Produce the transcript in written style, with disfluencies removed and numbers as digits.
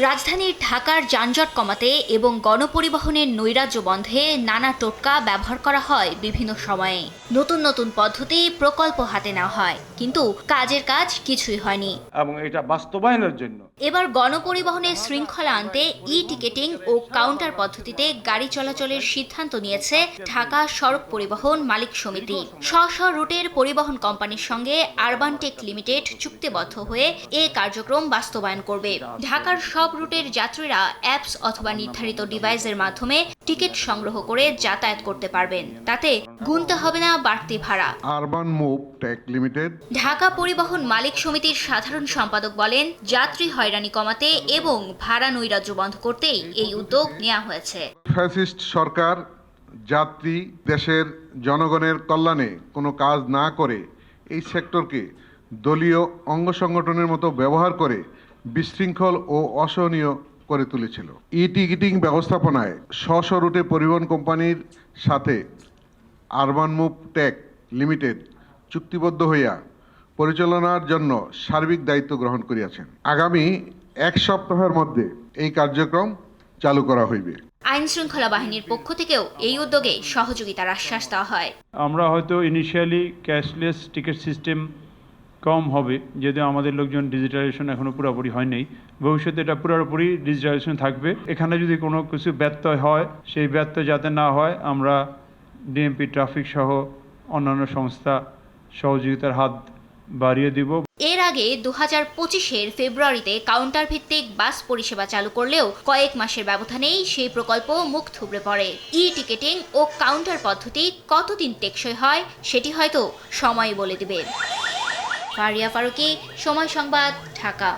রাজধানীর ঢাকার যানজট কমাতে এবং গণপরিবহনের নৈরাজ্য বন্ধে নানা টোটকা ব্যবহার করা হয় বিভিন্ন সময়ে। নতুন নতুন পদ্ধতি প্রকল্প হাতে নেওয়া হয়, কিন্তু কাজের কাজ কিছুই হয়নি। এবং এটা বাস্তবায়নের জন্য এবার গণপরিবহনের শৃঙ্খলা আনতে ই-টিকেটিং ও কাউন্টার পদ্ধতিতে গাড়ি চলাচলের সিদ্ধান্ত নিয়েছে ঢাকা সড়ক পরিবহন মালিক সমিতি। স্ব রুটের পরিবহন কোম্পানির সঙ্গে আরবান টেক লিমিটেড চুক্তিবদ্ধ হয়ে এ কার্যক্রম বাস্তবায়ন করবে। ঢাকার সব রুটের যাত্রীরা অ্যাপস অথবা নির্ধারিত ডিভাইসের মাধ্যমে টিকিট সংগ্রহ করে যাতায়াত করতে পারবেন। তাতে গুনতে হবে না বাড়তি ভাড়া। Urban Move Tech Limited. Dhaka পরিবহন মালিক সমিতির সাধারণ সম্পাদক বলেন, যাত্রী হয়রানি কমাতে এবং ভাড়া নৈরাজ্য বন্ধ করতেই এই উদ্যোগ নেওয়া হয়েছে। ফ্যাসিস্ট সরকার যাত্রী দেশের জনগণের কল্যাণে কোনো কাজ না করে এই সেক্টরকে দলীয় অঙ্গ সংগঠনের মতো ব্যবহার করে বিশৃঙ্খল ও অসহনীয় করে তুলেছিল। ই-টিকিটিং ব্যবস্থাপনায় স্ব রুটে পরিবহন কোম্পানির সাথে আরবান মুভ টেক লিমিটেড চুক্তিবদ্ধ হইয়া পরিচালনার জন্য সার্বিক দায়িত্ব গ্রহণ করিয়াছেন। আগামী এক সপ্তাহের মধ্যে এই কার্যক্রম চালু করা হইবে। আইন শৃঙ্খলা বাহিনীর পক্ষ থেকেও এই উদ্যোগে সহযোগিতার আশ্বাস দেওয়া হয়। আমরা হয়তো ইনিশিয়ালি ক্যাশলেস টিকিট সিস্টেম কম হবে, যদিও আমাদের লোকজন ডিজিটালাইজেশন এখনও পুরোপুরি হয়নি। ভবিষ্যতে এটা পুরোপুরি ডিজিটালাইজেশন থাকবে। এখানে যদি কোনো কিছু ব্যত্যয় হয়, সেই ব্যত্যয় যাতে না হয় আমরা ডিএমপি ট্রাফিক সহ অন্যান্য সংস্থা সহযোগিতার হাত বাড়িয়ে দিব। এর আগে 2025-এর ফেব্রুয়ারিতে কাউন্টার ভিত্তিক বাস পরিষেবা চালু করলেও কয়েক মাসের ব্যবধানেই সেই প্রকল্প মুখ থুবড়ে পড়ে। ই-টিকেটিং ও কাউন্টার পদ্ধতি কতদিন টেকসই হয় সেটি হয়তো সময় বলে দিবে। ফারিয়া ফারুকী, সময় সংবাদ, ঢাকা।